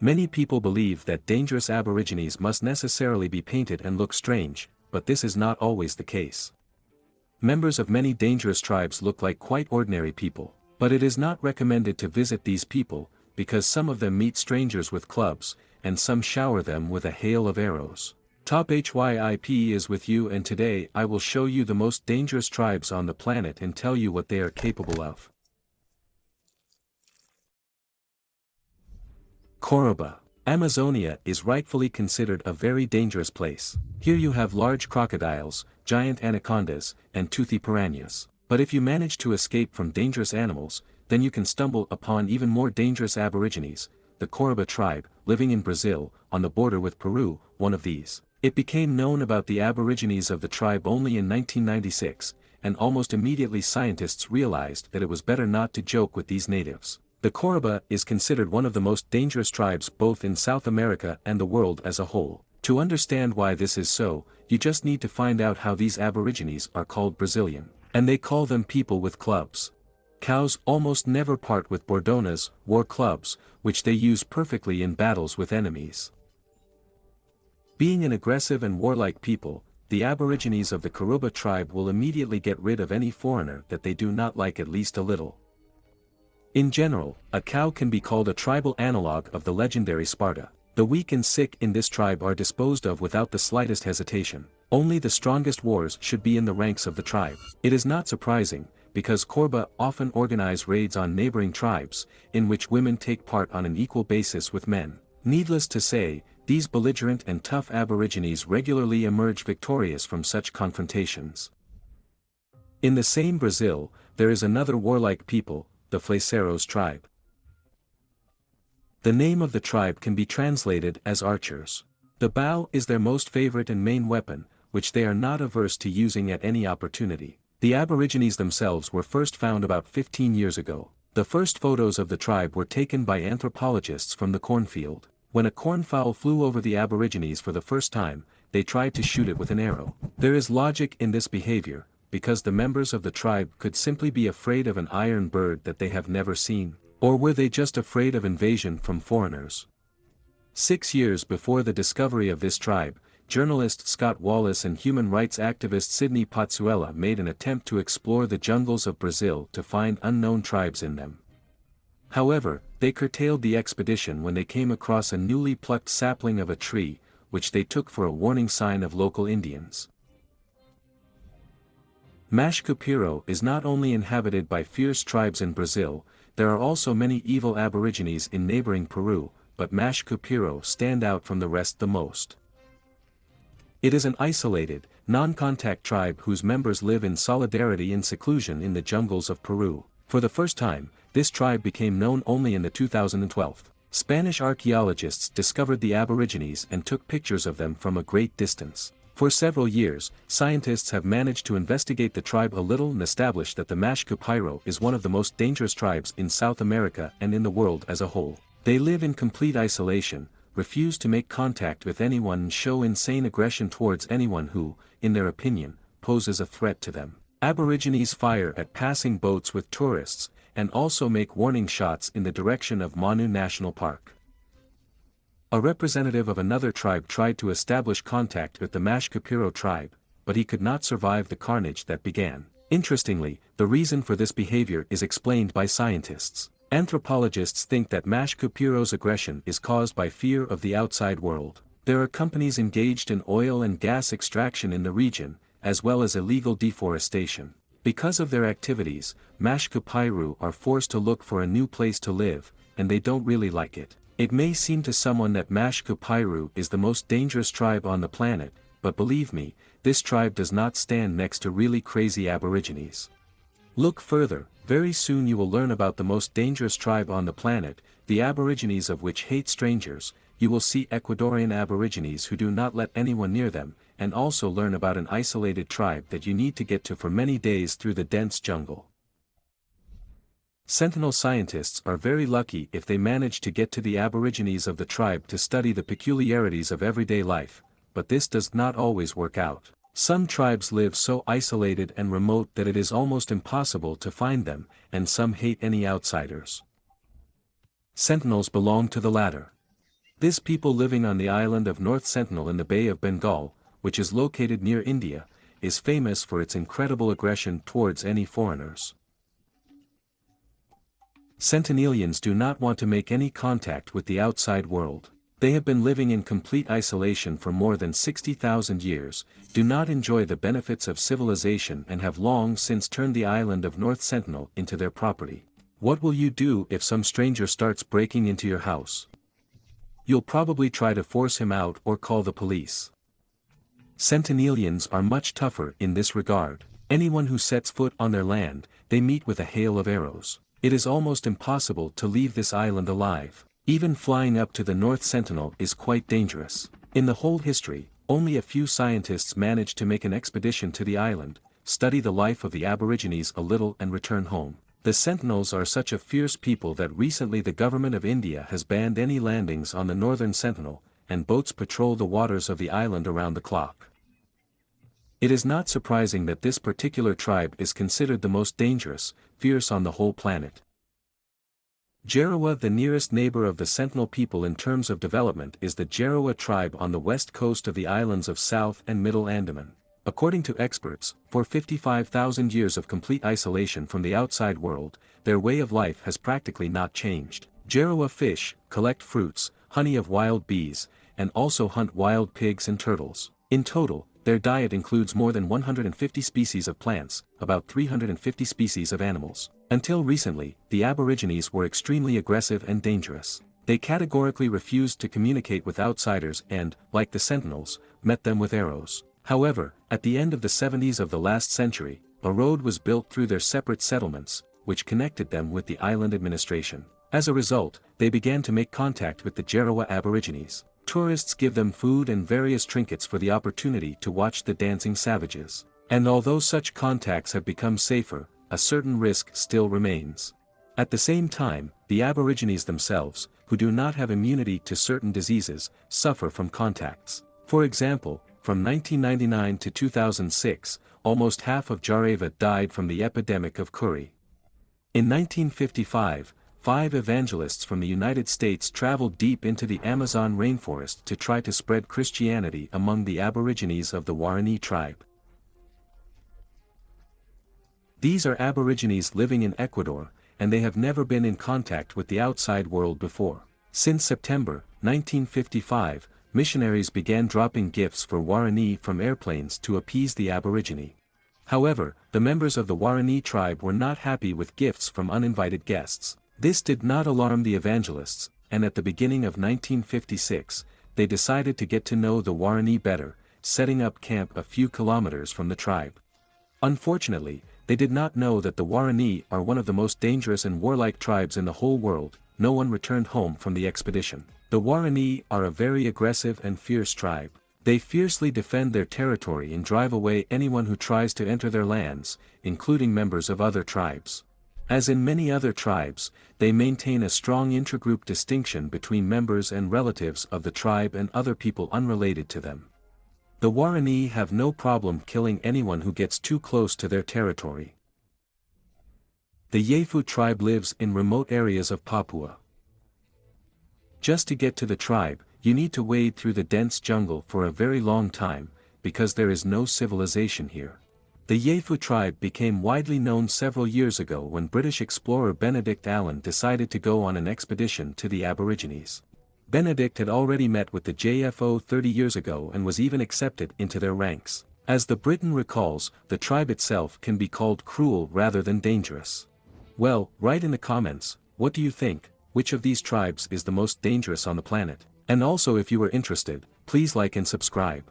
Many people believe that dangerous aborigines must necessarily be painted and look strange, but this is not always the case. Members of many dangerous tribes look like quite ordinary people, but it is not recommended to visit these people, because some of them meet strangers with clubs, and some shower them with a hail of arrows. Top HYIP is with you, and today I will show you the most dangerous tribes on the planet and tell you what they are capable of. Koroba. Amazonia is rightfully considered a very dangerous place. Here you have large crocodiles, giant anacondas, and toothy piranhas. But if you manage to escape from dangerous animals, then you can stumble upon even more dangerous aborigines, the Koroba tribe, living in Brazil, on the border with Peru, one of these. It became known about the aborigines of the tribe only in 1996, and almost immediately scientists realized that it was better not to joke with these natives. The Koroba is considered one of the most dangerous tribes both in South America and the world as a whole. To understand why this is so, you just need to find out how these aborigines are called Brazilian, and they call them people with clubs. Cows almost never part with bordonas, war clubs, which they use perfectly in battles with enemies. Being an aggressive and warlike people, the aborigines of the Koroba tribe will immediately get rid of any foreigner that they do not like at least a little. In general, a cow can be called a tribal analog of the legendary Sparta. The weak and sick in this tribe are disposed of without the slightest hesitation. Only the strongest warriors should be in the ranks of the tribe. It is not surprising, because Koroba often organize raids on neighboring tribes, in which women take part on an equal basis with men. Needless to say, these belligerent and tough aborigines regularly emerge victorious from such confrontations. In the same Brazil, there is another warlike people, the Fleceros tribe. The name of the tribe can be translated as archers. The bow is their most favorite and main weapon, which they are not averse to using at any opportunity. The aborigines themselves were first found about 15 years ago. The first photos of the tribe were taken by anthropologists from the cornfield. When a cornfowl flew over the aborigines for the first time, they tried to shoot it with an arrow. There is logic in this behavior, because the members of the tribe could simply be afraid of an iron bird that they have never seen, or were they just afraid of invasion from foreigners? 6 years before the discovery of this tribe, journalist Scott Wallace and human rights activist Sidney Potsuela made an attempt to explore the jungles of Brazil to find unknown tribes in them. However, they curtailed the expedition when they came across a newly plucked sapling of a tree, which they took for a warning sign of local Indians. Mashcupiro is not only inhabited by fierce tribes in Brazil, there are also many evil aborigines in neighboring Peru, but Mashcupiro stand out from the rest the most. It is an isolated, non-contact tribe whose members live in solidarity and seclusion in the jungles of Peru. For the first time, this tribe became known only in the 2012. Spanish archaeologists discovered the aborigines and took pictures of them from a great distance. For several years, scientists have managed to investigate the tribe a little and establish that the Mashcupiro is one of the most dangerous tribes in South America and in the world as a whole. They live in complete isolation, refuse to make contact with anyone and show insane aggression towards anyone who, in their opinion, poses a threat to them. Aborigines fire at passing boats with tourists, and also make warning shots in the direction of Manu National Park. A representative of another tribe tried to establish contact with the Mashcupiro tribe, but he could not survive the carnage that began. Interestingly, the reason for this behavior is explained by scientists. Anthropologists think that Mashcupiro's aggression is caused by fear of the outside world. There are companies engaged in oil and gas extraction in the region, as well as illegal deforestation. Because of their activities, Mashcupiro are forced to look for a new place to live, and they don't really like it. It may seem to someone that Mashcupiro is the most dangerous tribe on the planet, but believe me, this tribe does not stand next to really crazy aborigines. Look further, very soon you will learn about the most dangerous tribe on the planet, the aborigines of which hate strangers. You will see Ecuadorian aborigines who do not let anyone near them, and also learn about an isolated tribe that you need to get to for many days through the dense jungle. Sentinel scientists are very lucky if they manage to get to the aborigines of the tribe to study the peculiarities of everyday life, but this does not always work out. Some tribes live so isolated and remote that it is almost impossible to find them, and some hate any outsiders. Sentinels belong to the latter. This people living on the island of North Sentinel in the Bay of Bengal, which is located near India, is famous for its incredible aggression towards any foreigners. Sentinelians do not want to make any contact with the outside world. They have been living in complete isolation for more than 60,000 years, do not enjoy the benefits of civilization and have long since turned the island of North Sentinel into their property. What will you do if some stranger starts breaking into your house? You'll probably try to force him out or call the police. Sentinelians are much tougher in this regard. Anyone who sets foot on their land, they meet with a hail of arrows. It is almost impossible to leave this island alive. Even flying up to the North Sentinel is quite dangerous. In the whole history, only a few scientists managed to make an expedition to the island, study the life of the aborigines a little and return home. The Sentinels are such a fierce people that recently the government of India has banned any landings on the Northern Sentinel, and boats patrol the waters of the island around the clock. It is not surprising that this particular tribe is considered the most dangerous, fierce on the whole planet. Jarawa, the nearest neighbor of the Sentinel people in terms of development, is the Jarawa tribe on the west coast of the islands of South and Middle Andaman. According to experts, for 55,000 years of complete isolation from the outside world, their way of life has practically not changed. Jarawa fish, collect fruits, honey of wild bees, and also hunt wild pigs and turtles. In total, their diet includes more than 150 species of plants, about 350 species of animals. Until recently, the Aborigines were extremely aggressive and dangerous. They categorically refused to communicate with outsiders and, like the Sentinels, met them with arrows. However, at the end of the 70s of the last century, a road was built through their separate settlements, which connected them with the island administration. As a result, they began to make contact with the Jarawa Aborigines. Tourists give them food and various trinkets for the opportunity to watch the dancing savages. And although such contacts have become safer, a certain risk still remains. At the same time, the Aborigines themselves, who do not have immunity to certain diseases, suffer from contacts. For example, from 1999 to 2006, almost half of Jarawa died from the epidemic of Kuri. In 1955, 5 evangelists from the United States traveled deep into the Amazon rainforest to try to spread Christianity among the Aborigines of the Warani tribe. These are Aborigines living in Ecuador, and they have never been in contact with the outside world before. Since September 1955, missionaries began dropping gifts for Warani from airplanes to appease the Aborigine. However, the members of the Warani tribe were not happy with gifts from uninvited guests. This did not alarm the evangelists, and at the beginning of 1956, they decided to get to know the Warani better, setting up camp a few kilometers from the tribe. Unfortunately, they did not know that the Warani are one of the most dangerous and warlike tribes in the whole world. No one returned home from the expedition. The Warani are a very aggressive and fierce tribe. They fiercely defend their territory and drive away anyone who tries to enter their lands, including members of other tribes. As in many other tribes, they maintain a strong intragroup distinction between members and relatives of the tribe and other people unrelated to them. The Warani have no problem killing anyone who gets too close to their territory. The Yefu tribe lives in remote areas of Papua. Just to get to the tribe, you need to wade through the dense jungle for a very long time, because there is no civilization here. The Yefu tribe became widely known several years ago when British explorer Benedict Allen decided to go on an expedition to the Aborigines. Benedict had already met with the JFO 30 years ago and was even accepted into their ranks. As the Briton recalls, the tribe itself can be called cruel rather than dangerous. Well, write in the comments, what do you think? Which of these tribes is the most dangerous on the planet? And also, if you are interested, please like and subscribe.